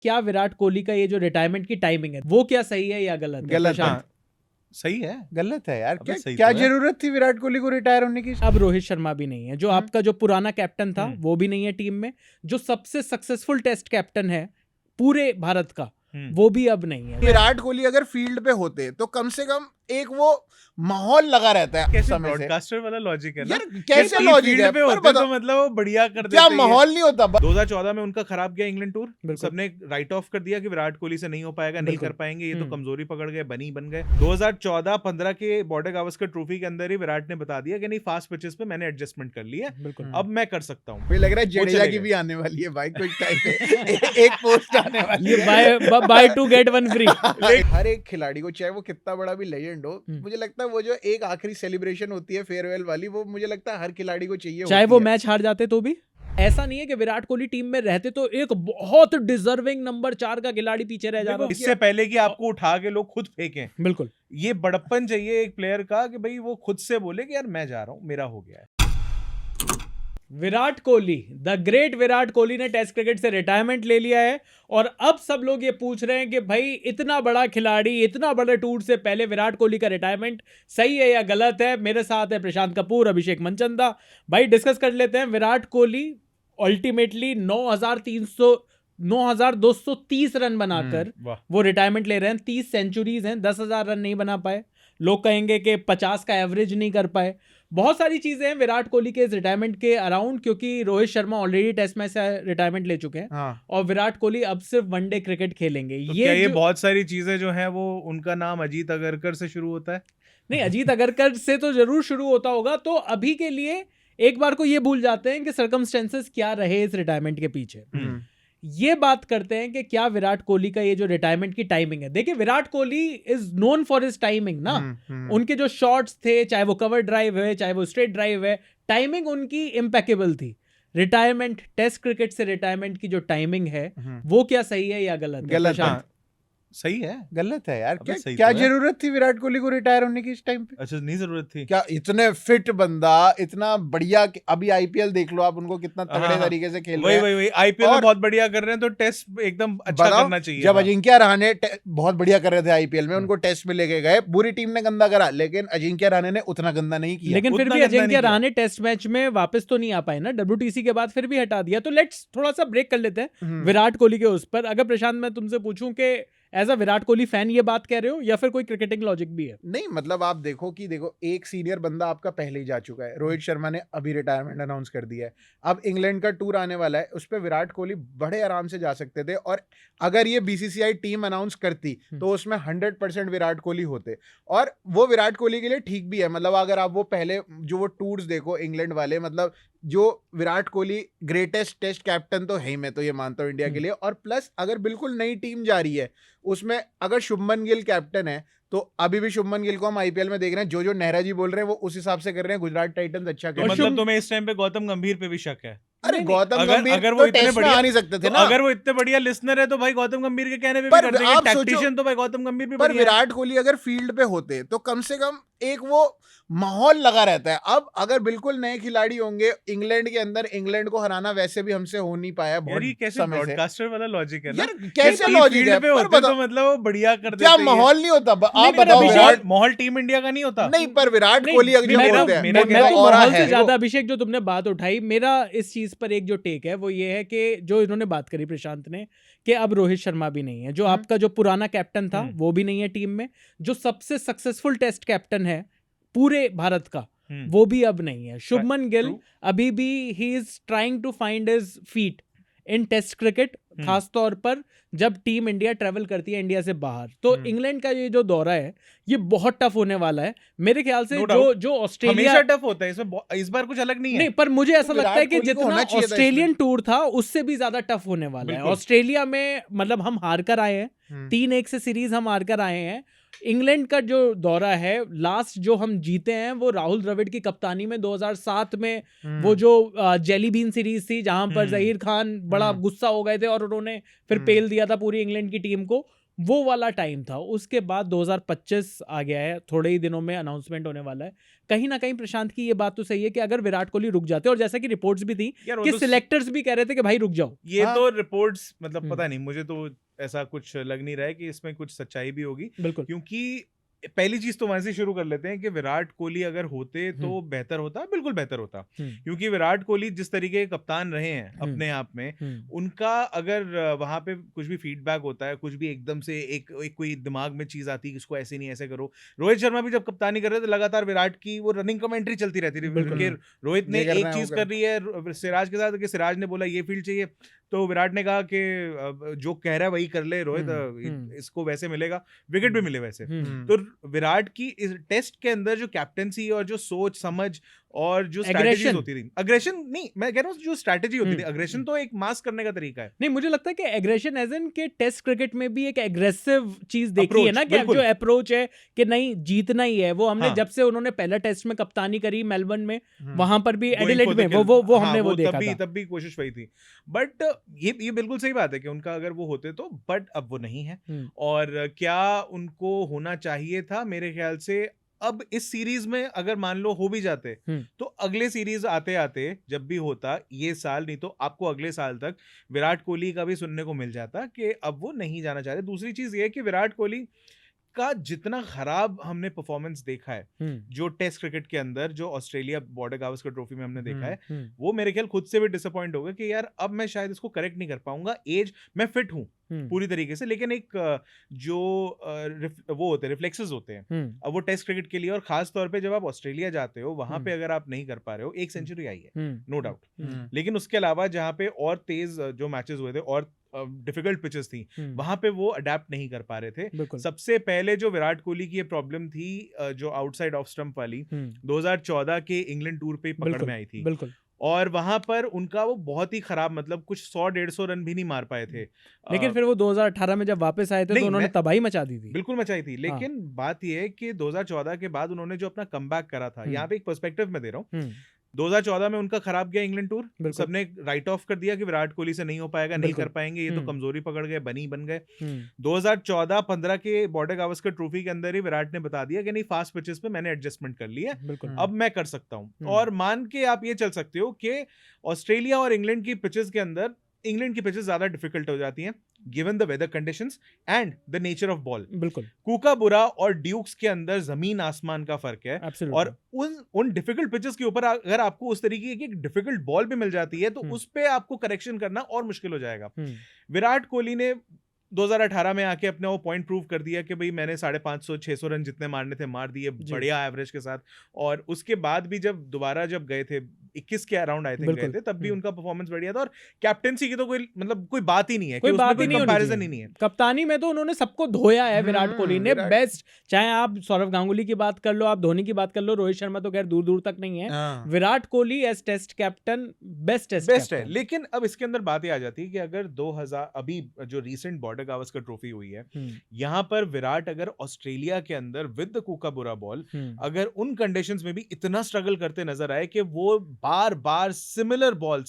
क्या विराट कोहली का ये जो रिटायरमेंट की टाइमिंग है वो क्या सही है या गलत है? गलत है। प्रशांत? सही है। गलत है यार। अबे क्या सही क्या तो है। जरूरत थी विराट कोहली को रिटायर होने की? अब रोहित शर्मा भी नहीं है, जो आपका जो पुराना कैप्टन था वो भी नहीं है टीम में, जो सबसे सक्सेसफुल टेस्ट कैप्टन है पूरे भारत का वो भी अब नहीं है। विराट कोहली अगर फील्ड पे होते तो कम से कम एक वो माहौल लगा रहता है कैसे समय से। ब्रॉडकास्टर वाला लॉजिक है ना यार कैसे कि लॉजिक फील्ड है? पे पर होते बताओ, तो मतलब वो बढ़िया कर देते क्या ही है। माहौल नहीं होता? 2014 में उनका खराब गया इंग्लैंड टूर, बिल्कुल। सबने राइट ऑफ कर दिया कि विराट कोहली से नहीं हो पाएगा, नहीं बिल्कुल। कर पाएंगे, ये तो कमजोरी पकड़ गए, बन गए। 2014-15 के बॉर्डर गावस्कर ट्रॉफी के अंदर ही विराट ने बता दिया कि नहीं, फास्ट पिचेस पे मैंने एडजस्टमेंट कर लिया, बिल्कुल। अब मैं कर सकता हूँ। मुझे लग रहा है वो जडेजा चले की गए। भी आने वाली है भाई कुछ टाइम पे। एक पोस्ट आने वाली ये है। Buy two get one free. हर एक खिलाड़ी को, चाहे वो कितना बड़ा भी लेजेंड हो, मुझे लगता है वो जो एक आखिरी सेलिब्रेशन होती है फेयरवेल वाली, वो मुझे लगता है हर खिलाड़ी को चाहिए चाहे होती वो है। मैच हार जाते तो भी। ऐसा नहीं है कि विराट कोहली टीम में रहते तो एक बहुत डिजर्विंग नंबर 4 का खिलाड़ी पीछे रह जा रहा है। इससे पहले कि आपको उठा के लोग खुद फेंकें, बिल्कुल। ये बड़प्पन चाहिए एक प्लेयर का कि भाई वो खुद से बोले कि यार मैं जा रहा हूँ, मेरा हो गया है। विराट कोहली, द ग्रेट विराट कोहली ने टेस्ट क्रिकेट से रिटायरमेंट ले लिया है और अब सब लोग ये पूछ रहे हैं कि भाई इतना बड़ा खिलाड़ी, इतना बड़े टूर से पहले विराट कोहली का रिटायरमेंट सही है या गलत है। मेरे साथ है प्रशांत कपूर, अभिषेक मनचंदा। भाई डिस्कस कर लेते हैं। विराट कोहली अल्टीमेटली 9,230 रन बनाकर वो रिटायरमेंट ले रहे हैं। 30 सेंचुरीज हैं, 10,000 रन नहीं बना पाए। लोग कहेंगे कि 50 का एवरेज नहीं कर पाए। बहुत सारी चीजें हैं विराट कोहली के इस रिटायरमेंट के अराउंड, क्योंकि Rohit Sharma already test match से रिटायरमेंट ले चुके हैं। हाँ। और विराट कोहली अब सिर्फ वनडे क्रिकेट खेलेंगे। तो क्या ये बहुत सारी चीजें जो हैं वो उनका नाम अजीत अगरकर से शुरू होता है? नहीं, अजीत अगरकर से तो जरूर शुरू होता होगा। तो अभी के लिए एक बार को ये भूल जाते हैं कि सर्कमस्टेंसेस क्या रहे इस रिटायरमेंट के पीछे। ये बात करते हैं कि क्या विराट कोहली का ये जो रिटायरमेंट की टाइमिंग है। देखिए, Virat Kohli is known for his timing ना। उनके जो शॉट्स थे, चाहे वो कवर ड्राइव है, चाहे वो स्ट्रेट ड्राइव है, टाइमिंग उनकी इम्पेकेबल थी। रिटायरमेंट, टेस्ट क्रिकेट से रिटायरमेंट की जो टाइमिंग है वो क्या सही है या गलत है? गलत है। सही है। गलत है यार। क्या सही क्या तो है। जरूरत थी विराट कोहली को रिटायर होने की इस टाइम पे? अच्छा, नहीं जरूरत थी क्या? इतने फिट बंदा, इतना बढ़िया। अभी आईपीएल देख लो आप, उनको कितना तगड़े तरीके से खेल रहे हैं। वही आईपीएल में बहुत बढ़िया कर रहे हैं, तो टेस्ट एकदम अच्छा करना चाहिए। जब अजिंक्य रहाणे बहुत बढ़िया कर रहे थे आईपीएल में, उनको टेस्ट में लेके गए, पूरी टीम ने गंदा करा, लेकिन अजिंक्य रहाणे ने उतना गंदा नहीं किया। लेकिन फिर भी अजिंक्य रहाणे टेस्ट मैच में वापस तो नहीं आ पाए ना, WTC के बाद फिर भी हटा दिया। तो लेट्स थोड़ा सा ब्रेक कर लेते हैं विराट कोहली के उस पर। अगर प्रशांत मैं तुमसे पूछूं कि as a Virat Kohli fan ये बात कह रहे हो या फिर कोई क्रिकेटिंग लॉजिक भी है? नहीं, मतलब आप देखो कि एक सीनियर बंदा आपका पहले ही जा चुका है। रोहित शर्मा ने अभी रिटायरमेंट अनाउंस कर दिया है। अब इंग्लैंड का टूर आने वाला है, उस पर विराट कोहली बड़े आराम से जा सकते थे। और अगर ये BCCI टीम अनाउंस करती तो उसमें 100% विराट कोहली होते। और वो विराट कोहली के लिए ठीक भी है। मतलब अगर आप वो पहले जो वो टूर्स देखो इंग्लैंड वाले, मतलब जो Virat Kohli greatest test captain तो है ही, मैं तो ये मानता हूँ इंडिया के लिए। और प्लस अगर बिल्कुल नई टीम जा रही है, उसमें अगर शुभमन गिल कैप्टन है, तो अभी भी शुभमन गिल को हम आईपीएल में देख रहे हैं। जो नेहरा जी बोल रहे हैं वो उस हिसाब से कर रहे हैं। गुजरात टाइटंस अच्छा कर रहे हैं। मतलब तुम्हें इस टाइम पे गौतम गंभीर पे भी शक है? अरे गौतम गंभीर अगर वो तो इतने टेस्ट में बढ़िया आ नहीं सकते थे तो ना। अगर वो इतने बढ़िया लिसनर है तो भाई गौतम गंभीर के कहने पे भी पर कर देंगे। आप टैक्टिशियन तो भाई गौतम गंभीर भी पर बढ़िया है। विराट कोहली अगर फील्ड पे होते तो कम से कम एक वो माहौल लगा रहता है। अब अगर बिल्कुल नए खिलाड़ी होंगे इंग्लैंड के अंदर, इंग्लैंड को हराना वैसे भी हमसे हो नहीं पाया बहुत ये कैसे समय से। ब्रॉडकास्टर वाला लॉजिक है ना? यार कैसे लॉजिक है? पे होते तो मतलब वो बढ़िया कर देते। क्या माहौल नहीं होता? आप पर बताओ। अभिषेक, माहौल टीम इंडिया का नहीं होता। नहीं, पर विराट कोहली अगर मैं बोलते हैं, तो और माहौल से है ज्यादा अभिषेक जो तुमने बात उठाई, मेरा इस चीज पर एक जो टेक है वो ये है कि जो इन्होंने बात करी प्रशांत ने कि अब रोहित शर्मा भी नहीं है, जो आपका जो पुराना कैप्टन था वो भी नहीं है टीम में, जो सबसे सक्सेसफुल टेस्ट कैप्टन है पूरे भारत का वो भी अब नहीं है। शुभमन गिल अभी भी he is trying to find his feet in test cricket, खास तौर पर जब टीम इंडिया ट्रेवल करती है इंडिया से बाहर। तो इंग्लैंड का ये जो दौरा है ये बहुत टफ होने वाला है मेरे ख्याल से। जो ऑस्ट्रेलिया हमेशा टफ होता है, इसमें इस बार कुछ अलग नहीं है। नहीं, पर मुझे ऐसा लगता है कि जितना ऑस्ट्रेलियन टूर था उससे भी ज्यादा टफ होने वाला है। ऑस्ट्रेलिया में मतलब हम हार कर आए हैं, 3-1 से सीरीज हम हार कर आए हैं। इंग्लैंड का जो दौरा है, लास्ट जो हम जीते हैं वो राहुल द्रविड़ की कप्तानी में 2007 में, वो जो जेली बीन सीरीज थी जहां पर जहीर खान बड़ा गुस्सा हो गए थे और उन्होंने फिर पेल दिया था पूरी इंग्लैंड की टीम को। वो वाला टाइम था। उसके बाद 2025 आ गया है, थोड़े ही दिनों में अनाउंसमेंट होने वाला है। कहीं ना कहीं प्रशांत की ये बात तो सही है कि अगर विराट कोहली रुक जाते, और जैसा कि रिपोर्ट्स भी थी यार वो कि तो सिलेक्टर्स भी कह रहे थे कि भाई रुक जाओ। ये हाँ। तो रिपोर्ट्स मतलब हम्म। पता नहीं, मुझे तो ऐसा कुछ लग नहीं रहा है कि इसमें कुछ सच्चाई भी होगी, बिल्कुल। क्योंकि पहली चीज तो वहां से शुरू कर लेते हैं कि विराट कोहली अगर होते तो बेहतर होता, बिल्कुल बेहतर होता, क्योंकि विराट कोहली जिस तरीके के कप्तान रहे हैं अपने आप में, उनका अगर वहां पे कुछ भी फीडबैक होता है, कुछ भी एकदम से एक कोई दिमाग में चीज आती है कि इसको ऐसे नहीं ऐसे करो। रोहित शर्मा भी जब कप्तानी कर रहे थे लगातार विराट की वो रनिंग कमेंट्री चलती रहती थी बिल्कुल। कि रोहित ने ये करना एक है, चीज वो कर रही है सिराज के साथ, कि सिराज ने बोला ये फील्ड चाहिए, तो विराट ने कहा कि जो कह रहा है वही कर ले रोहित, इसको वैसे मिलेगा, विकेट भी मिले वैसे। तो विराट की इस टेस्ट के अंदर जो कैप्टेंसी और जो सोच समझ और जो स्ट्रैटेजीज होती थी, अग्रेशन नहीं, मैं कह रहा हूँ जो स्ट्रैटेजी होती थी, अग्रेशन तो एक मास्क करने का तरीका है। नहीं, मुझे लगता है कि एग्रेशन एज इन के टेस्ट क्रिकेट में भी एक एग्रेसिव चीज देखी है ना, कि जो अप्रोच है कि नहीं जीतना ही है, वो हमने जब से उन्होंने पहला टेस्ट में कप्तानी करी मेलबर्न में, वहां पर भी एडिलेड में वो हमने वो देखा था, तब भी कोशिश वही थी। बट ये बिल्कुल सही बात है कि उनका अगर वो होते तो, बट अब वो नहीं है। और क्या उनको होना चाहिए था मेरे ख्याल से, अब इस सीरीज में अगर मान लो हो भी जाते तो अगले सीरीज आते आते जब भी होता, ये साल नहीं तो आपको अगले साल तक विराट कोहली का भी सुनने को मिल जाता कि अब वो नहीं जाना चाहते। दूसरी चीज ये है कि विराट कोहली का जितना खराब हमने परफॉर्मेंस देखा है जो टेस्ट क्रिकेट के अंदर, जो ऑस्ट्रेलिया बॉर्डर गावस्कर ट्रॉफी में हमने देखा है, वो मेरे ख्याल खुद से भी डिसअपॉइंट हो गए कि यार अब मैं शायद इसको करेक्ट नहीं कर पाऊंगा। एज मैं फिट हूं पूरी तरीके से, लेकिन एक जो वो होते हैं रिफ्लेक्सेस होते हैं अब वो टेस्ट क्रिकेट के लिए, और खास तौर पे जब आप ऑस्ट्रेलिया जाते हो वहां पे अगर आप नहीं कर पा रहे हो, एक सेंचुरी आई है नो डाउट, लेकिन उसके अलावा जहां पे और तेज जो मैचेस हुए थे और डिफिकल्ट पिचेस थी, वहां पे वो अडेप्ट नहीं कर पा रहे थे। सबसे पहले जो विराट कोहली की ये प्रॉब्लम थी जो आउटसाइड ऑफ स्टंप वाली 2014 के इंग्लैंड टूर पे पकड़ में आई थी, और वहां पर उनका वो बहुत ही खराब, मतलब कुछ 100-150 रन भी नहीं मार पाए थे। लेकिन फिर वो 2018 में जब वापस आए थे तो उन्होंने तबाही मचा दी थी। बिल्कुल मचाई थी, लेकिन बात ये है कि 2014 के बाद उन्होंने जो अपना कमबैक करा था, यहाँ पे एक पर्सपेक्टिव में दे रहा हूँ, 2014 में उनका खराब गया इंग्लैंड टूर, सबने राइट ऑफ कर दिया कि विराट कोहली से नहीं हो पाएगा, नहीं कर पाएंगे, ये तो कमजोरी पकड़ गए, बन गए। 2014-15 के बॉर्डर गावस्कर ट्रॉफी के अंदर ही विराट ने बता दिया कि नहीं फास्ट पिचेस पे मैंने एडजस्टमेंट कर लिया, अब मैं कर सकता हूं। और मान के आप ये चल सकते हो कि ऑस्ट्रेलिया और इंग्लैंड की पिचेस के अंदर इंग्लैंड की पिचेस ज्यादा डिफिकल्ट हो जाती हैं given the weather conditions and the nature of ball. बिल्कुल, कूकाबुरा और ड्यूक्स के अंदर जमीन आसमान का फर्क है। और उन डिफिकल्ट पिचेस के ऊपर अगर आपको उस तरीके की एक डिफिकल्ट बॉल भी मिल जाती है तो उस पे आपको करेक्शन करना और मुश्किल हो जाएगा। विराट कोहली ने 2018 में आके अपने वो पॉइंट प्रूव कर दिया कि भाई मैंने 550-600 रन जितने मारने थे मार दिए बढ़िया एवरेज के साथ। और उसके बाद भी जब दोबारा जब गए थे 21 के अराउंड आई थिंक गए थे, तब भी उनका परफॉर्मेंस बढ़िया था। और कैप्टेंसी की तो कोई मतलब कोई बात ही नहीं है, कोई बात ही नहीं, कंपैरिजन ही नहीं है। कप्तानी में तो उन्होंने सबको धोया है विराट कोहली ने, बेस्ट। चाहे आप सौरव गांगुली की बात कर लो, आप धोनी की बात कर लो, रोहित शर्मा तो खैर दूर दूर तक नहीं है, Virat Kohli as test captain best है। लेकिन अब इसके अंदर बात ये आ जाती है कि अगर 2000 अभी जो रिसेंट बॉर्डर गावस्कर ट्रॉफी हुई है, यहाँ पर विराट अगर ऑस्ट्रेलिया के अंदर विद द कूकाबुरा बॉल अगर उन कंडीशंस में भी इतना स्ट्रगल करते नजर आए कि वो बार बार सिमिलर बॉल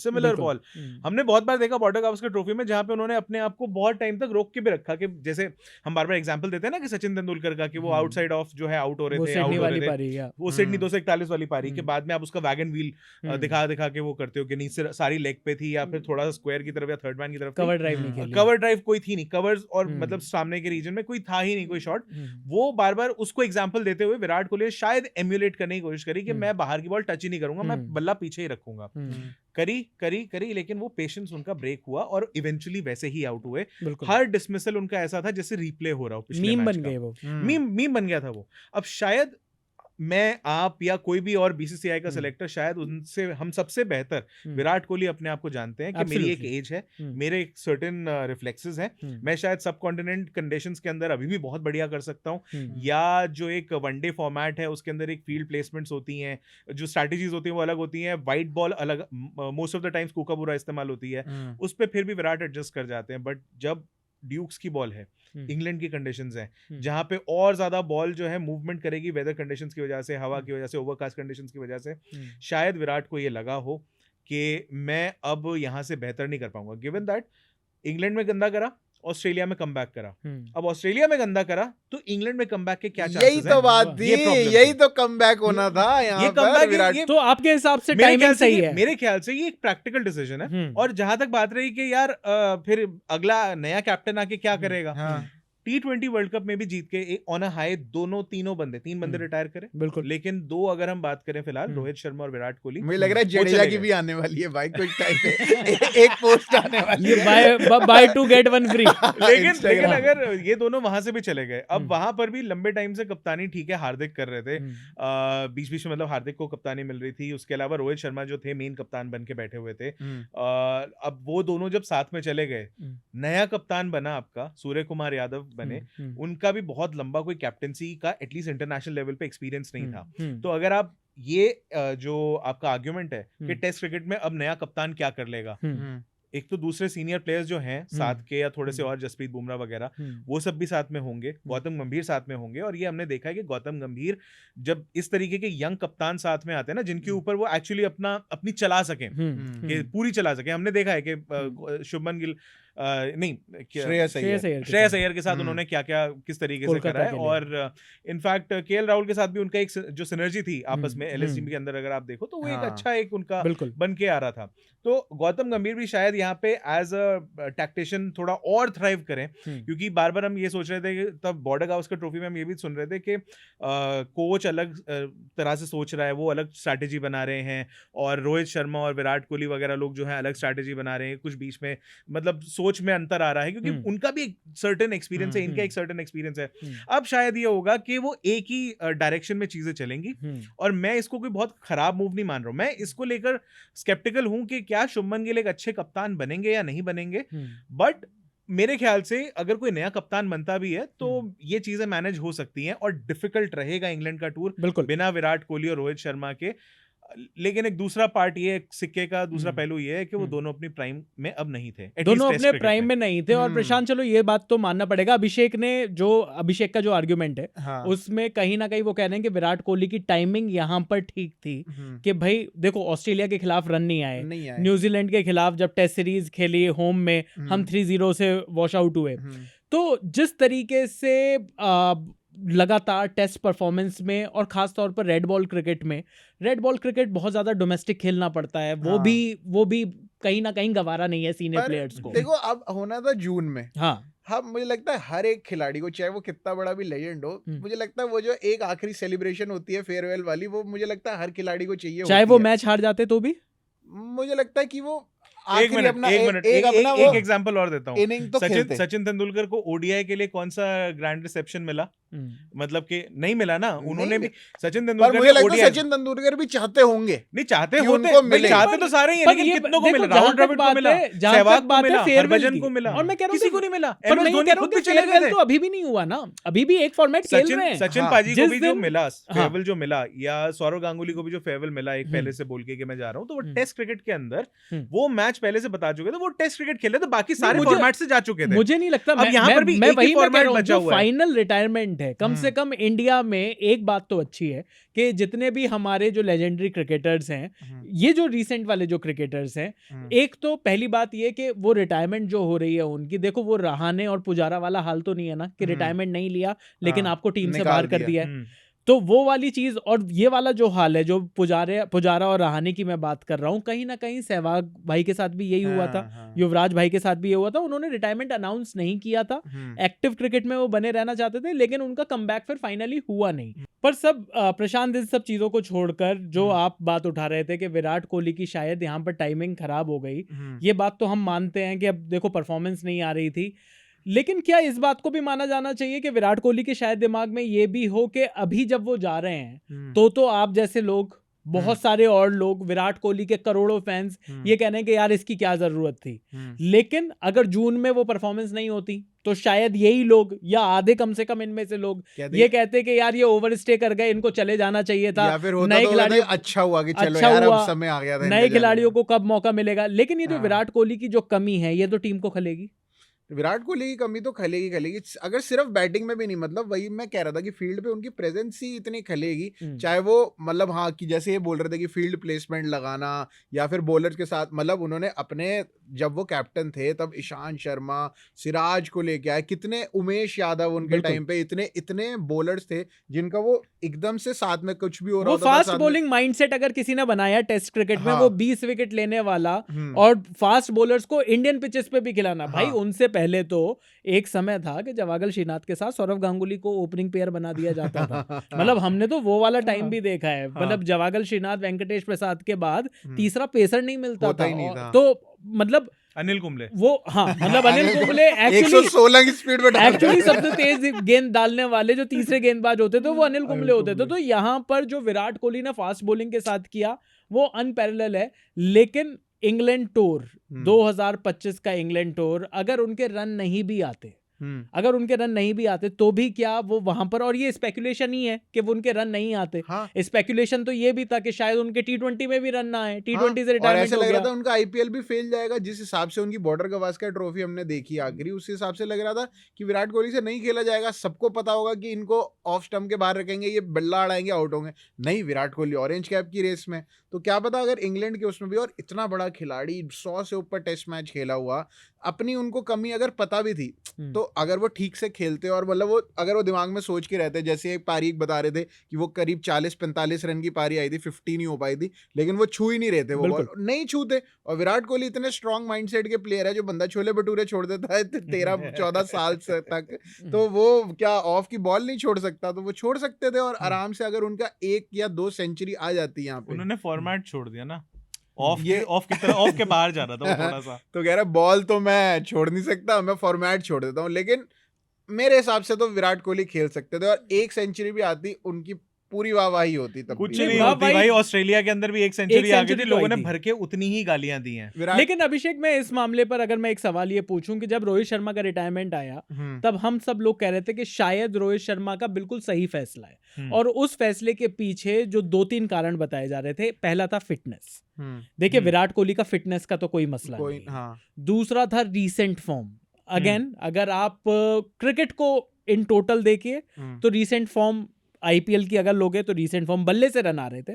हमने बहुत बार देखा बॉर्डर गावस्कर ट्रॉफी में, जहां पे उन्होंने अपने आप को बहुत टाइम तक रोक के भी रखा, कि जैसे हम बार बार एग्जांपल देते हैं ना कि सचिन तेंदुलकर का, कि वो आउटसाइड ऑफ जो है आउट हो रहे थे, वो सिडनी 241 वाली पारी के बाद में आप उसका वैगन व्हील दिखा के वो करते हो कि नहीं सारी लेग पे थी या फिर थोड़ा सा स्क्वायर की तरफ या थर्ड मैन की तरफ, कवर ड्राइव कोई थी नहीं, कवर्स और मतलब सामने के रीजन में कोई था ही नहीं कोई शॉट। वो बार बार उसको एग्जांपल देते हुए विराट कोहली शायद एम्यूलेट करने की कोशिश करी कि मैं बाहर की बॉल टच ही नहीं करूंगा, मैं बल्ला पीछे ही रखूंगा। करी लेकिन वो पेशेंस उनका ब्रेक हुआ और इवेंचुअली वैसे ही आउट हुए। हर डिसमिसल उनका ऐसा था जैसे रिप्ले हो रहा हो, पिछले मैच बन गए वो, मीम बन गया था वो। अब शायद मैं आप या कोई भी और बीसीसीआई का सिलेक्टर शायद उनसे हम सबसे बेहतर विराट कोहली अपने आप को जानते हैं कि मेरी एक एज है, मेरे एक सर्टेन रिफ्लेक्सेस हैं, मैं शायद सब कॉन्टिनेंट कंडीशंस के अंदर अभी भी बहुत बढ़िया कर सकता हूं, या जो एक वनडे फॉर्मेट है उसके अंदर एक फील्ड प्लेसमेंट्स होती हैं, जो स्ट्रैटेजीज होती हैं वो अलग होती हैं, वाइट बॉल अलग, most of the times Kookaburra इस्तेमाल होती है, उस पर फिर भी विराट एडजस्ट कर जाते हैं। बट जब ड्यूक्स की बॉल है, इंग्लैंड की कंडीशंस हैं जहां पे और ज्यादा बॉल जो है मूवमेंट करेगी वेदर कंडीशंस की वजह से, हवा की वजह से, ओवरकास्ट कंडीशंस की वजह से, शायद विराट को ये लगा हो कि मैं अब यहां से बेहतर नहीं कर पाऊंगा, गिवन दैट इंग्लैंड में गंदा करा, ऑस्ट्रेलिया में कमबैक करा। अब ऑस्ट्रेलिया में गंदा करा तो इंग्लैंड में कमबैक के क्या यही चांसेस तो हैं? बात थी, ये problem यही थी। तो कमबैक होना था यहाँ पर comeback विराट। ये तो आपके हिसाब से मेरे ख्याल टाइमिंग से सही ये- है? मेरे ख्याल से ये एक प्रैक्टिकल डिसीजन है। और जहां तक बात रही कि यार फिर अगला नया कैप्टन आके क्या करेगा, हाँ। T20 वर्ल्ड कप में भी जीत के ऑन अ हाई तीन बंदे रिटायर करे। बिल्कुल। लेकिन दो अगर हम बात करें फिलहाल, रोहित शर्मा और विराट कोहली, मुझे लग रहा है वो जडेजा चले की गए। भी आने वाली है भाई कुछ टाइम पे। एक पोस्ट आने वाली ये है। Buy two get one free. लेकिन Instagram। अगर ये दोनों वहां से भी चले गए, अब हम्म। वहां पर भी लंबे टाइम से कप्तानी ठीक है हार्दिक कर रहे थे, बीच बीच में मतलब हार्दिक को कप्तानी मिल रही थी, उसके अलावा रोहित शर्मा जो थे मेन कप्तान बन के बैठे हुए थे। अब वो दोनों जब साथ में चले गए, नया कप्तान बना आपका सूर्य कुमार यादव बने, उनका भी बहुत लंबा कोई कैप्टेंसी का एटलीस्ट इंटरनेशनल लेवल पे एक्सपीरियंस नहीं था। तो अगर आप ये जो आपका आर्ग्यूमेंट है कि टेस्ट क्रिकेट में अब नया कप्तान क्या कर लेगा, एक तो दूसरे सीनियर प्लेयर्स जो हैं साथ के या थोड़े से और, जसप्रीत बुमराह वगैरह, वो सब भी साथ में होंगे, गौतम गंभीर साथ में होंगे। और ये हमने देखा है कि गौतम गंभीर जब इस तरीके के यंग कप्तान साथ में आते हैं ना, जिनके ऊपर वो एक्चुअली अपनी चला सकें, कि पूरी चला सके, हमने देखा है कि शुभमन गिल नहीं श्रेयस अय्यर के साथ उन्होंने क्या क्या किस तरीके से करा है। और इनफैक्ट केएल राहुल के साथ भी उनका एक जो सिनर्जी थी आपस में एलएस टीम के अंदर, अगर आप देखो तो वो एक अच्छा एक उनका बन के आ रहा था। तो गौतम गंभीर भी शायद यहाँ पे एज अ टैक्टिशियन थोड़ा और थ्राइव करें, क्योंकि बार बार हम ये सोच रहे थे कि तब बॉर्डर गावस्कर ट्रॉफी में हम ये भी सुन रहे थे कि कोच अलग तरह से सोच रहा है, वो अलग स्ट्रैटेजी बना रहे हैं, और रोहित शर्मा और विराट कोहली वगैरह लोग जो है अलग स्ट्रैटेजी बना रहे हैं। कुछ बीच में मतलब सोच में अंतर आ रहा है, क्योंकि उनका भी एक सर्टेन एक्सपीरियंस है, इनका एक सर्टेन एक्सपीरियंस है। अब शायद ये होगा कि वो एक ही डायरेक्शन में चीजें चलेंगी, और मैं इसको कोई बहुत खराब मूव नहीं मान रहा हूं। मैं इसको लेकर स्केप्टिकल हूं कि क्या शुभमन गिल एक अच्छे कप्तान बनेंगे या नहीं बनेंगे। बट मेरे ख्याल से अगर कोई नया कप्तान बनता भी है तो ये चीजें मैनेज हो सकती हैं, और डिफिकल्ट रहेगा इंग्लैंड का टूर बिना विराट कोहली और रोहित शर्मा के। लेकिन एक दूसरा पार्ट ये, सिक्के का दूसरा पहलू ये है कि वो दोनों अपनी प्राइम में अब नहीं थे, दोनों अपने प्राइम में नहीं थे। और प्रशांत, चलो ये बात तो मानना पड़ेगा, अभिषेक का जो आर्ग्यूमेंट है, उसमें कहीं ना कहीं वो कह रहे हैं कि विराट कोहली की टाइमिंग यहाँ पर ठीक थी, कि भाई देखो ऑस्ट्रेलिया के खिलाफ रन नहीं आए, न्यूजीलैंड के खिलाफ जब टेस्ट सीरीज खेली होम में हम 3-0 से वॉश आउट हुए, तो जिस तरीके से लगातार टेस्ट परफॉर्मेंस में, और खास तौर पर रेड बॉल क्रिकेट बहुत ज्यादा डोमेस्टिक खेलना पड़ता है, वो भी कहीं ना कहीं गवारा नहीं है सीनियर प्लेयर्स को। देखो अब होना था जून में। हाँ, मुझे लगता है हर एक खिलाड़ी को, चाहे वो कितना बड़ा भी लेजेंड हो, मुझे लगता है वो जो एक आखिरी सेलिब्रेशन होती है फेयरवेल वाली, वो मुझे लगता है हर खिलाड़ी को चाहिए, चाहे वो मैच हार जाते तो भी। मुझे लगता है कि वो एक एग्जांपल और देता हूँ। सचिन तेंदुलकर को ओडीआई के लिए कौन सा ग्रैंड रिसेप्शन मिला? मतलब कि नहीं मिला ना, उन्होंने भी सचिन तेंदुलकर, मुझे लगता है सचिन तेंदुलकर भी चाहते होंगे, नहीं चाहते होते, चाहते तो सारे ही हैं, लेकिन कितनों को मिला? राहुल द्रविड़ को मिला, सहवाग को मिला, हरभजन को मिला, और मैं कह रहा हूं किसी को नहीं मिला। पर मैं कह रहा हूं कि फेयरवेल तो अभी भी नहीं हुआ ना, अभी भी एक फॉर्मेट खेल रहे हैं। सचिन पाजी को भी जो मिला फेयरवेल जो मिला, या सौरव गांगुली को भी जो फेयरवेल मिला एक पहले से बोल के मैं जा रहा हूं, तो वो टेस्ट क्रिकेट के अंदर वो मैच पहले से बता चुके थे, वो टेस्ट क्रिकेट खेले थे, बाकी सारे फॉर्मेट से जा चुके थे। मुझे नहीं लगता, मैं वही फॉर्मेट बचा हुआ है, फाइनल रिटायरमेंट है। कम से कम इंडिया में एक बात तो अच्छी है कि जितने भी हमारे जो लेजेंडरी क्रिकेटर्स हैं, ये जो रिसेंट वाले जो क्रिकेटर्स हैं, एक तो पहली बात ये कि वो रिटायरमेंट जो हो रही है उनकी, देखो वो रहाणे और पुजारा वाला हाल तो नहीं है ना कि रिटायरमेंट नहीं लिया लेकिन आपको टीम से बाहर कर दिया है, तो वो वाली चीज। और ये वाला जो हाल है जो पुजारा और रहाणे की मैं बात कर रहा हूँ, कहीं ना कहीं सहवाग भाई के साथ भी यही हुआ था, युवराज भाई के साथ भी ये हुआ था। उन्होंने रिटायरमेंट अनाउंस नहीं किया था, एक्टिव क्रिकेट में वो बने रहना चाहते थे, लेकिन उनका कमबैक फिर फाइनली हुआ नहीं। पर सब प्रशांत, इन सब चीजों को छोड़कर जो आप बात उठा रहे थे कि विराट कोहली की शायद यहाँ पर टाइमिंग खराब हो गई, ये बात तो हम मानते हैं कि अब देखो परफॉर्मेंस नहीं आ रही थी, लेकिन क्या इस बात को भी माना जाना चाहिए कि विराट कोहली के शायद दिमाग में ये भी हो कि अभी जब वो जा रहे हैं तो आप जैसे लोग, बहुत सारे और लोग, विराट कोहली के करोड़ों फैंस ये कह रहे हैं कि यार इसकी क्या जरूरत थी, लेकिन अगर जून में वो परफॉर्मेंस नहीं होती तो शायद यही लोग, या आधे कम से कम इनमें से लोग ये कहते कि यार ये ओवरस्टे कर गए, इनको चले जाना चाहिए था, नए खिलाड़ियों, अच्छा हुआ कि चलो यार अब समय आ गया था, नए खिलाड़ियों को कब मौका मिलेगा। लेकिन ये जो विराट कोहली की जो कमी है, ये तो टीम को खलेगी। विराट कोहली की कमी तो खलेगी। अगर सिर्फ बैटिंग में भी नहीं, मतलब वही मैं कह रहा था कि फील्ड पे उनकी प्रेजेंस ही इतनी खलेगी, चाहे वो मतलब हाँ कि जैसे ये बोल रहे थे कि फील्ड प्लेसमेंट लगाना या फिर बॉलर के साथ, मतलब उन्होंने अपने जब वो कैप्टन थे तब ईशांत शर्मा, सिराज को लेके आए, कितने उमेश यादव उनके टाइम पे इतने बॉलर्स थे जिनका वो एकदम से साथ में कुछ भी हो रहा वो होता था, फास्ट साथ बॉलिंग माइंडसेट अगर किसी ने बनाया टेस्ट क्रिकेट में, हाँ। वो 20 विकेट लेने वाला हम्म, और फास्ट बॉलर्स को इंडियन पिचेस पे भी खिलाना। भाई हाँ। उनसे पहले तो एक समय था कि जवागल श्रीनाथ के साथ सौरव गांगुली को ओपनिंग पेयर बना दिया जाता था। मतलब हमने तो वो वाला टाइम भी देखा है। मतलब जवागल श्रीनाथ, वेंकटेश प्रसाद के बाद तीसरा पेसर नहीं मिलता होता था। ही नहीं था। तो मतलब अनिल कुंबले वो हाँ मतलब अनिल कुंबले 116 की स्पीड पे डाल एक्चुअली देते थे। सबसे तेज गेंद डालने वाले जो तीसरे गेंदबाज होते थे वो अनिल कुंबले होते थे। तो यहाँ पर जो विराट कोहली ने फास्ट बॉलिंग के साथ किया वो अनपैरेलल है। लेकिन इंग्लैंड टूर 2025 का इंग्लैंड टूर, अगर उनके रन नहीं भी आते, अगर उनके रन नहीं भी आते तो भी क्या वो वहां पर, और ये स्पेकुलेशन ही है कि वो उनके रन नहीं आते। हाँ। स्पेकुलेशन तो ये भी था कि शायद उनके T20 में भी रन ना आए, T20 से और रिटायरमेंट ऐसे हो लग रहा गया। था उनका आईपीएल भी फेल जाएगा, जिस हिसाब से उनकी बॉर्डर गवास्कर ट्रॉफी हमने देखी आखिरी, उस हिसाब से लग रहा था कि विराट कोहली से नहीं खेला जाएगा। सबको पता होगा कि इनको ऑफ स्टंप के बाहर रखेंगे, ये बल्ला अड़ाएंगे, आउट होंगे। नहीं, विराट कोहली ऑरेंज कैप की रेस में, तो क्या पता अगर इंग्लैंड के उसमें भी, और इतना बड़ा खिलाड़ी 100 से ऊपर टेस्ट मैच खेला हुआ, अपनी उनको कमी अगर पता भी थी तो अगर वो ठीक से खेलते और मतलब वो अगर वो दिमाग में सोच के रहते, जैसे एक पारी बता रहे थे कि वो करीब 40-45 रन की पारी आई थी, 50 नहीं हो पाई थी, लेकिन वो छू ही नहीं रहे थे, वो बॉल नहीं छूते। और विराट कोहली इतने स्ट्रॉन्ग माइंडसेट के प्लेयर है, जो बंदा छोले भटूरे छोड़ देता है 13-14 साल तक, तो वो क्या ऑफ की बॉल नहीं छोड़ सकता? तो वो छोड़ सकते थे और आराम से अगर उनका 1 या 2 सेंचुरी आ जाती यहाँ पे। उन्होंने फॉर्मेट छोड़ दिया ना, ऑफ की तरह, ऑफ के बाहर जा रहा था वो थोड़ा सा। तो कह रहा बॉल तो मैं छोड़ नहीं सकता, मैं फॉर्मेट छोड़ देता हूँ। लेकिन मेरे हिसाब से तो विराट कोहली खेल सकते थे, और 1 सेंचुरी भी आती उनकी पूरी वाहवाही होती तब कुछ भी। नहीं होती भाई, ऑस्ट्रेलिया के अंदर भी 1 सेंचुरी आ गई थी, तो लोगों आई ने थी। भर के उतनी ही गालियां दी हैं। लेकिन अभिषेक, मैं इस मामले पर अगर मैं एक सवाल ये पूछूं कि जब रोहित शर्मा का रिटायरमेंट आया तब हम सब लोग कह रहे थे कि शायद रोहित शर्मा का बिल्कुल सही फैसला है, और उस फैसले के पीछे जो 2-3 कारण बताए जा रहे थे। पहला था फिटनेस। देखिए विराट कोहली का फिटनेस का तो कोई मसला नहीं है। हाँ। दूसरा था रीसेंट फॉर्म। अगेन अगर आप क्रिकेट को इन टोटल देखिए तो रीसेंट फॉर्म आईपीएल की अगर लोगे तो रीसेंट फॉर्म, बल्ले से रन आ रहे थे।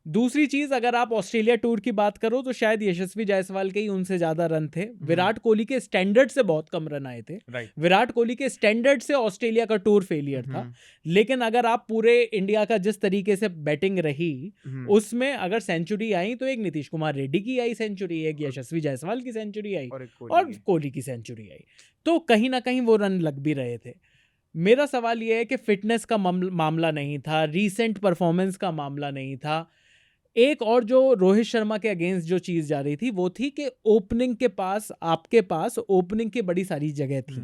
दूसरी चीज, अगर आप ऑस्ट्रेलिया टूर की बात करो तो शायद यशस्वी जायसवाल के ही उनसे ज्यादा रन थे। विराट कोहली के स्टैंडर्ड से बहुत कम रन आए थे। विराट कोहली के स्टैंडर्ड से ऑस्ट्रेलिया का टूर फेलियर था। लेकिन अगर आप पूरे इंडिया का जिस तरीके से बैटिंग रही उसमें अगर सेंचुरी आई तो एक नीतीश कुमार रेड्डी की आई सेंचुरी, एक यशस्वी जायसवाल की सेंचुरी आई और कोहली की सेंचुरी आई, तो कहीं ना कहीं वो रन लग भी रहे थे। मेरा सवाल यह है कि फिटनेस का मामला नहीं था, रीसेंट परफॉर्मेंस का मामला नहीं था। एक और जो रोहित शर्मा के अगेंस्ट जो चीज जा रही थी वो थी कि ओपनिंग के पास, आपके पास ओपनिंग की बड़ी सारी जगह थी,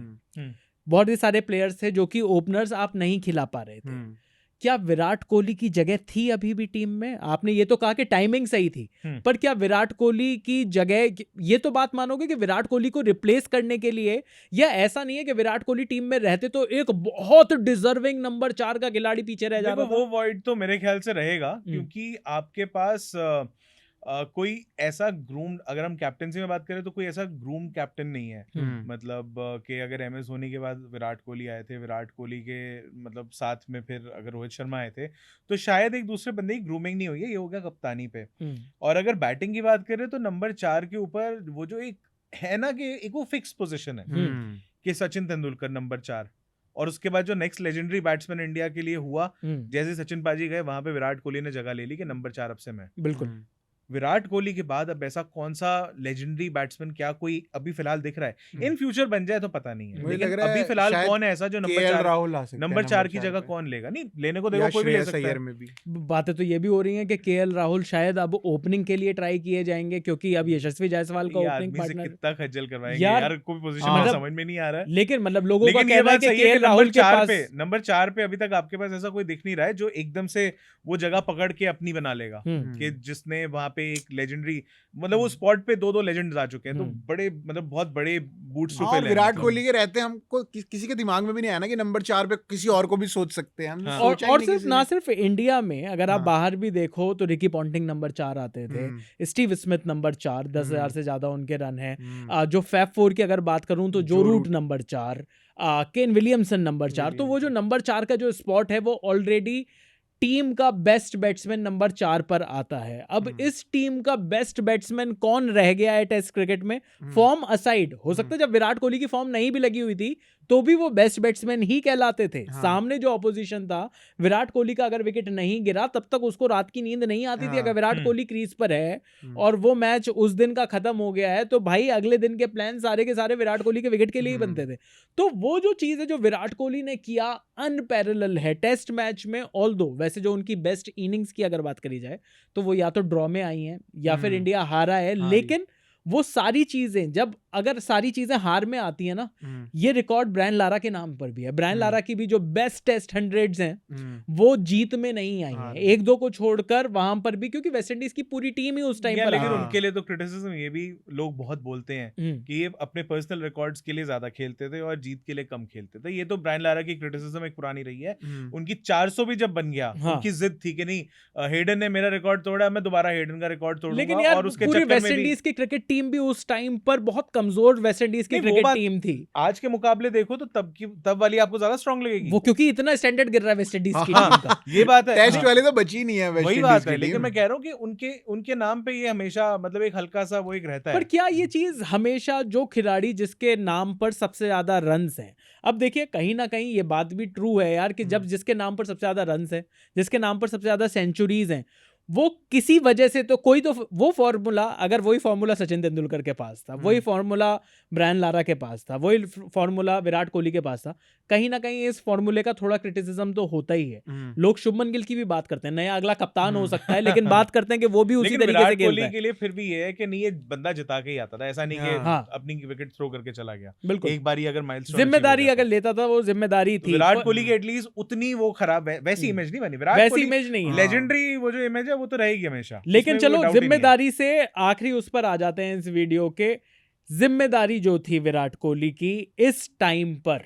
बहुत ही सारे प्लेयर्स थे जो कि ओपनर्स आप नहीं खिला पा रहे थे। क्या विराट कोहली की जगह थी अभी भी टीम में? आपने ये तो कहा कि टाइमिंग सही थी, पर क्या विराट कोहली की जगह, ये तो बात मानोगे कि विराट कोहली को रिप्लेस करने के लिए, या ऐसा नहीं है कि विराट कोहली टीम में रहते तो एक बहुत डिजर्विंग नंबर 4 का खिलाड़ी पीछे रह जाता? वो वॉइड तो मेरे ख्याल से रहेगा, क्योंकि आपके पास कोई ऐसा ग्रूम्ड, अगर हम कैप्टनसी में बात करें तो कोई ऐसा ग्रूम कैप्टन नहीं है। मतलब कि अगर MS धोनी के बाद विराट कोहली आए थे, विराट कोहली के मतलब साथ में फिर अगर रोहित शर्मा आए थे, तो शायद एक दूसरे बंदे की ग्रूमिंग नहीं हुई है, ये हो गया कप्तानी पे। और अगर बैटिंग की बात करें तो नंबर 4 के ऊपर वो जो एक है ना कि एक वो फिक्स पोजिशन है कि सचिन तेंदुलकर नंबर 4, और उसके बाद जो नेक्स्ट लेजेंडरी बैट्समैन इंडिया के लिए हुआ, जैसे सचिन पाजी गए वहां पे विराट कोहली ने जगह ले ली कि नंबर 4 अब से मैं। बिल्कुल। विराट कोहली के बाद अब ऐसा कौन सा लेजेंडरी बैट्समैन क्या कोई अभी फिलहाल दिख रहा है? इन फ्यूचर बन जाए तो पता नहीं है, लेकिन अभी फिलहाल कौन है ऐसा जो नंबर 4 की जगह कौन लेगा? नहीं लेने को देखो कोई भी ले सकता है। बातें तो ये भी हो रही हैं कि KL राहुल शायद अब ओपनिंग के लिए ट्राई किए जाएंगे, क्योंकि अब यशस्वी जायसवाल का ओपनिंग पार्टनर कितना खज्जल करवाएंगे यार, कोई पोजीशन समझ में नहीं आ रहा है। लेकिन मतलब लोगों का कहना है कि KL राहुल के पास नंबर 4 पे अभी तक आपके पास ऐसा कोई दिख नहीं रहा है जो एकदम से वो जगह पकड़ के अपनी बना लेगा, कि जिसने वहां पे एक लेजेंडरी, मतलब वो स्पॉट पे 2 लेजेंड्स आ चुके हैं, तो बड़े मतलब बहुत बड़े बूट्स टू और फिल है। विराट मतलब। कोहली के रहते हमको किसी के दिमाग में भी नहीं आया ना कि नंबर 4 पे किसी और को भी सोच सकते हैं, हमने हाँ। सोचा ही और नहीं सिर्फ किसी ना ने। सिर्फ इंडिया में, अगर आप हाँ। बाहर भी देखो तो रिकी पॉन्टिंग नंबर 4 आते थे, स्टीव स्मिथ नंबर 4, 10,000 से ज्यादा उनके रन है। जो फैब 4 की अगर बात करूं तो Joe Root number 4, Kane Williamson number 4। तो वो जो नंबर 4 का जो स्पॉट है वो ऑलरेडी टीम का बेस्ट बैट्समैन नंबर 4 पर आता है। अब इस टीम का बेस्ट बैट्समैन कौन रह गया है टेस्ट क्रिकेट में, फॉर्म असाइड, हो सकता है जब विराट कोहली की फॉर्म नहीं भी लगी हुई थी तो भी वो बेस्ट बैट्समैन ही कहलाते थे। हाँ। सामने जो ऑपोजिशन था, विराट कोहली का अगर विकेट नहीं गिरा तब तक उसको रात की नींद नहीं आती थी। अगर विराट कोहली क्रीज पर है और वो मैच उस दिन का खत्म हो गया है तो भाई अगले दिन के प्लान सारे के सारे विराट कोहली के विकेट के लिए ही बनते थे। तो वो जो चीज है जो विराट कोहली ने किया अनपैरेलल है टेस्ट मैच में। ऑल्दो वैसे जो उनकी बेस्ट इनिंग्स की अगर बात करी जाए तो वो या तो ड्रॉ में आई हैं या फिर इंडिया हारा है, लेकिन वो सारी चीजें जब अगर सारी चीजें हार में आती है ना, ये रिकॉर्ड ब्रायन लारा के नाम पर भी है। ब्रायन लारा की भी जो बेस्ट टेस्ट 100s हैं वो जीत में नहीं आई हैं, 1-2 को छोड़कर वहां पर भी, क्योंकि वेस्ट इंडीज की पूरी टीम ही उस टाइम पर। लेकिन उनके लिए तो क्रिटिसिज्म ये भी लोग बहुत बोलते हैं कि ये अपने पर्सनल रिकॉर्ड्स के लिए ज्यादा खेलते थे और जीत के लिए कम खेलते थे। ये तो ब्रायन लारा की क्रिटिसिज्म एक पुरानी रही है। उनकी 400 भी जब बन गया, उनकी जिद थी कि नहीं हेडन ने मेरा रिकॉर्ड तोड़ा, मैं दोबारा हेडन का रिकॉर्ड तोड़ूंगा। लेकिन यार और उसके पूरी चक्कर वेस्ट में भी इंडीज की क्रिकेट टीम भी उस टाइम पर बहुत कमजोर वेस्ट इंडीज की क्रिकेट टीम थी। आज के मुकाबले देखो तो तब वाली आपको ज्यादा स्ट्रांग लगेगी, वो क्योंकि इतना स्टैंडर्ड गिर रहा है वेस्ट इंडीज की टीम का। ये बात है। टेस्ट वाले तो बची नहीं है वेस्ट वही इंडीज बात की है, लेकिन टीम। मैं कह रहा हूँ कि उनके नाम पे ये हमेशा मतलब एक हल्का सा वो एक रहता है। पर क्या ये चीज हमेशा जो खिलाड़ी जिसके नाम पर सबसे ज्यादा रन्स हैं, अब देखिए कहीं ना कहीं ये बात भी ट्रू है यार कि जब जिसके नाम पर सबसे ज्यादा रन्स हैं, जिसके नाम पर सबसे ज्यादा सेंचुरीज हैं, वो किसी वजह से तो कोई तो वो फॉर्मूला, अगर वही फॉर्मूला सचिन तेंदुलकर के पास था, वही फॉर्मूला ब्रायन लारा के पास था, वही फॉर्मूला विराट कोहली के पास था, कहीं ना कहीं इस फॉर्मूले का थोड़ा क्रिटिसिज्म तो होता ही है। लोग शुभमन गिल की भी बात करते हैं, नया अगला कप्तान हो सकता है, लेकिन बात करते हैं कि वो भी उसी तरीके से खेलता है। के लिए फिर भी ये है कि नहीं, ये बंदा जिता के ही आता था, ऐसा नहीं कि अपनी विकेट थ्रो करके चला गया। बिल्कुल, एक बारी अगर माइलस्टोन जिम्मेदारी अगर लेता था, वो जिम्मेदारी थी। विराट कोहली की एटलीस्ट उतनी वो खराब है, वैसी इमेज नहीं बनी। विराट वैसी इमेज नहीं है, लेजेंडरी वो जो इमेज है वो तो रहेगी हमेशा। लेकिन चलो जिम्मेदारी से आखिरी उस पर आ जाते हैं इस वीडियो के। जिम्मेदारी जो थी विराट कोहली की इस टाइम पर,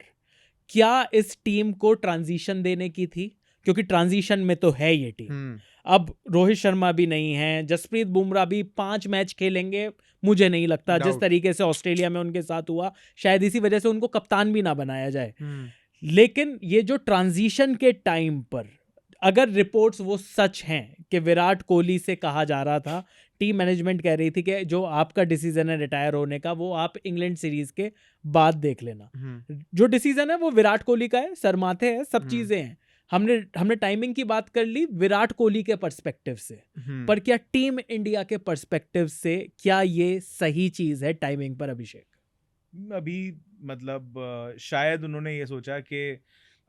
क्या इस टीम को ट्रांजिशन देने की थी? क्योंकि ट्रांजिशन में तो है ये टीम। अब रोहित शर्मा भी नहीं है, जसप्रीत बुमराह भी 5 मैच खेलेंगे मुझे नहीं लगता। जिस तरीके से ऑस्ट्रेलिया में उनके साथ हुआ, शायद इसी वजह से उनको कप्तान भी ना बनाया जाए। लेकिन ये जो ट्रांजिशन के टाइम पर अगर रिपोर्ट्स वो सच हैं कि विराट कोहली से कहा जा रहा था, टीम मैनेजमेंट कह रही थी कि जो आपका डिसीजन है रिटायर होने का, वो आप इंग्लैंड सीरीज के बाद देख लेना। जो डिसीजन है वो विराट कोहली का है, सरमाथे है, सब चीजें हैं। हमने टाइमिंग की बात कर ली विराट कोहली के पर्सपेक्टिव से, पर क्या टीम इंडिया के पर्सपेक्टिव से क्या ये सही चीज है टाइमिंग पर? अभिषेक, अभी मतलब शायद उन्होंने ये सोचा कि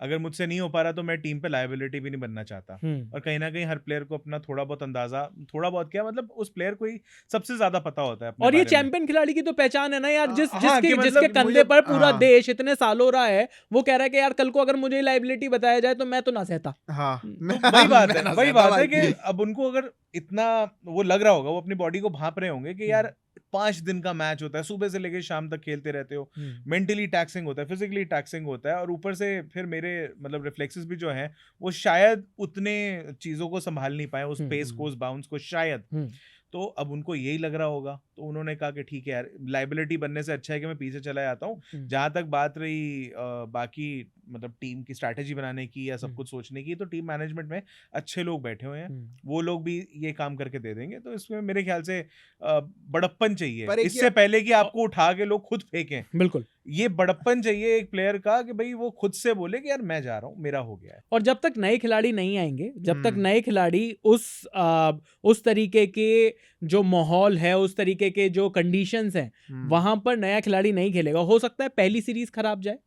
अगर मुझसे नहीं हो पा रहा तो मैं टीम पे लायबिलिटी भी नहीं बनना चाहता। और कहीं ना कहीं हर प्लेयर को अपना थोड़ा बहुत अंदाजा, थोड़ा बहुत क्या मतलब उस प्लेयर को ही सबसे ज्यादा पता होता है अपने और ये बारे चैंपियन खिलाड़ी की तो पहचान है ना यार, कि जिसके कंधे पर पूरा देश इतने सालों रहा है, वो कह रहा है कि यार कल को अगर मुझे लायबिलिटी बताया जाए तो मैं तो ना सहता। वही बात है कि अब उनको अगर इतना वो लग रहा होगा, वो अपनी बॉडी को भांप रहे होंगे कि यार 5 दिन का मैच होता है, सुबह से लेकर शाम तक खेलते रहते हो, मेंटली टैक्सिंग होता है, फिजिकली टैक्सिंग होता है, और ऊपर से फिर मेरे मतलब रिफ्लेक्सेस भी जो हैं वो शायद उतने चीजों को संभाल नहीं पाए, उस पेस को, उस बाउंस को शायद। तो अब उनको यही लग रहा होगा, तो उन्होंने कहा कि ठीक है यार, लायबिलिटी बनने से अच्छा है कि मैं पीछे चला जाता हूँ। जहां तक बात रही बाकी मतलब टीम की स्ट्रैटेजी बनाने की या सब कुछ सोचने की, तो टीम मैनेजमेंट में अच्छे लोग बैठे हुए हैं, वो लोग भी ये काम करके दे देंगे। तो इसमें मेरे ख्याल से बड़प्पन चाहिए, इससे पहले कि आपको उठा के लोग खुद फेंकें। बिल्कुल, ये बड़प्पन चाहिए एक प्लेयर का कि भाई वो खुद से बोले कि यार मैं जा रहा हूँ, मेरा हो गया है। और जब तक नए खिलाड़ी नहीं आएंगे, जब तक नए खिलाड़ी उस तरीके के जो माहौल है, उस तरीके के जो कंडीशंस हैं, वहां पर नया खिलाड़ी नहीं खेलेगा। हो सकता है पहली सीरीज खराब जाए।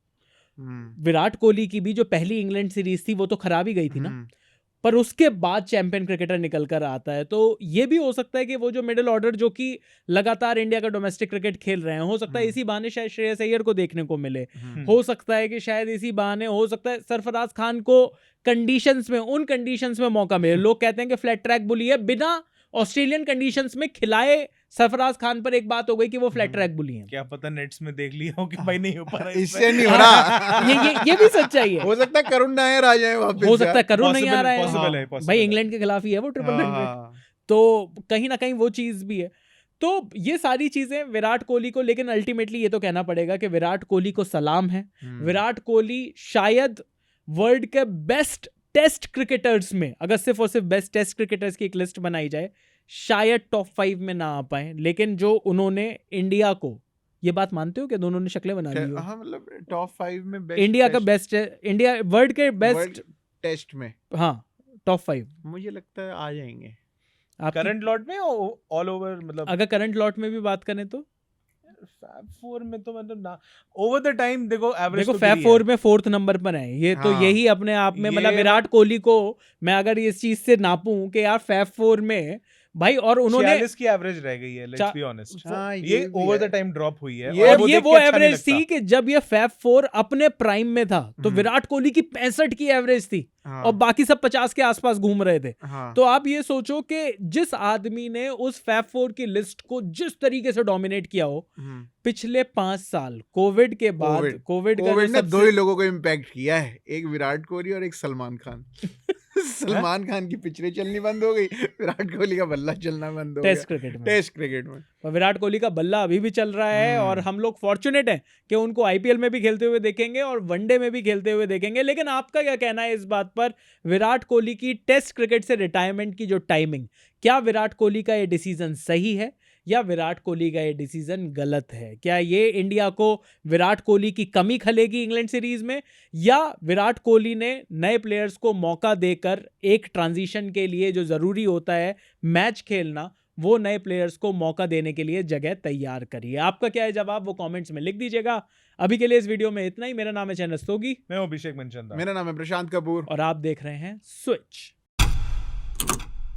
विराट कोहली की भी जो पहली इंग्लैंड सीरीज थी वो तो खराब ही गई थी ना, पर उसके बाद चैंपियन क्रिकेटर निकल कर आता है। तो ये भी हो सकता है कि वो जो मिडिल ऑर्डर जो कि लगातार इंडिया का डोमेस्टिक क्रिकेट खेल रहे हैं, हो सकता है इसी बहाने शायद श्रेयस अय्यर को देखने को मिले। हो सकता है कि शायद इसी बहाने, हो सकता है सरफराज खान को उन कंडीशंस में मौका मिले। लोग कहते हैं कि फ्लैट ट्रैक बुली है, बिना ऑस्ट्रेलियन कंडीशंस में खिलाए सरफराज खान पर एक बात हो गई कि वो फ्लैट ट्रैक बुली हैं। क्या पता नेट्स में देख लिया हो कि भाई नहीं हो पा रहा इससे नहीं हो रहा। ये भी सच्चाई है। हो सकता है करुण नायर आ जाए वापस, हो सकता है करुण नहीं आ रहा possible है, है, possible भाई है। इंग्लैंड के खिलाफ ही है वो ट्रिपल हाँ, 100, हाँ। तो कहीं ना कहीं वो चीज भी है। तो ये सारी चीजें विराट कोहली को, लेकिन अल्टीमेटली ये तो कहना पड़ेगा कि विराट कोहली को सलाम है। विराट कोहली शायद वर्ल्ड के बेस्ट टेस्ट क्रिकेटर्स में, अगर सिर्फ और सिर्फ बेस्ट टेस्ट क्रिकेटर्स की एक लिस्ट बनाई जाए, शायद टॉप 5 में ना आ पाए, लेकिन जो उन्होंने इंडिया को, ये बात मानते हो कि दोनों ने शक्लें बना ली हो? हाँ, मतलब टॉप 5 में बेस्ट इंडिया का बेस्ट, इंडिया वर्ल्ड के बेस्ट टेस्ट में, हाँ टॉप 5 मुझे लगता है आ जाएंगे। करंट लॉट में ऑल ओवर, मतलब अगर करंट लॉट में भी बात करें तो फैब 4 में तो मतलब ना, ओवर द टाइम देखो एवरेज देखो तो फैब गिरी 4 है। में 4th नंबर पर है ये, तो हाँ, यही अपने आप में, मतलब ये विराट कोहली को मैं अगर इस चीज से नापूं कि यार फैब 4 में भाई, और उन्होंने 46 की एवरेज रह गई है, लेट्स बी ऑनेस्ट। हाँ, ये भी ओवर है। द टाइम ड्रॉप हुई है, ये- और और ये देख वो के अच्छा नहीं एवरेज लगता। थी कि जब ये फैब 4 अपने प्राइम में था तो विराट कोहली की 65 की एवरेज थी, हाँ, और बाकी सब 50 के आसपास घूम रहे थे। हाँ, तो आप ये सोचो कि जिस आदमी ने उस फैब 4 की लिस्ट को जिस तरीके से डोमिनेट किया हो पिछले 5 साल, कोविड के बाद, कोविड ने दो ही लोगों को इम्पैक्ट किया है, एक विराट कोहली और एक सलमान खान। सलमान खान की पिक्चरें चलनी बंद हो गई, विराट कोहली का बल्ला चलना बंद हो गया टेस्ट क्रिकेट में। टेस्ट क्रिकेट में। और विराट कोहली का बल्ला अभी भी चल रहा है, और हम लोग फॉर्चुनेट हैं कि उनको आईपीएल में भी खेलते हुए देखेंगे और वनडे में भी खेलते हुए देखेंगे। लेकिन आपका क्या कहना है इस बात पर, विराट कोहली की टेस्ट क्रिकेट से रिटायरमेंट की जो टाइमिंग, क्या विराट कोहली का ये डिसीजन सही है या विराट कोहली का ये डिसीजन गलत है? क्या ये इंडिया को विराट कोहली की कमी खलेगी इंग्लैंड सीरीज में, या विराट कोहली ने नए प्लेयर्स को मौका देकर एक ट्रांजिशन के लिए जो ज़रूरी होता है मैच खेलना, वो नए प्लेयर्स को मौका देने के लिए जगह तैयार करी है? आपका क्या है जवाब, वो कमेंट्स में लिख दीजिएगा। अभी के लिए इस वीडियो में इतना ही। मेरा नाम है चैन रस्तोगी, मैं हूं अभिषेक मनचंदा, मेरा नाम है प्रशांत कपूर, और आप देख रहे हैं स्विच।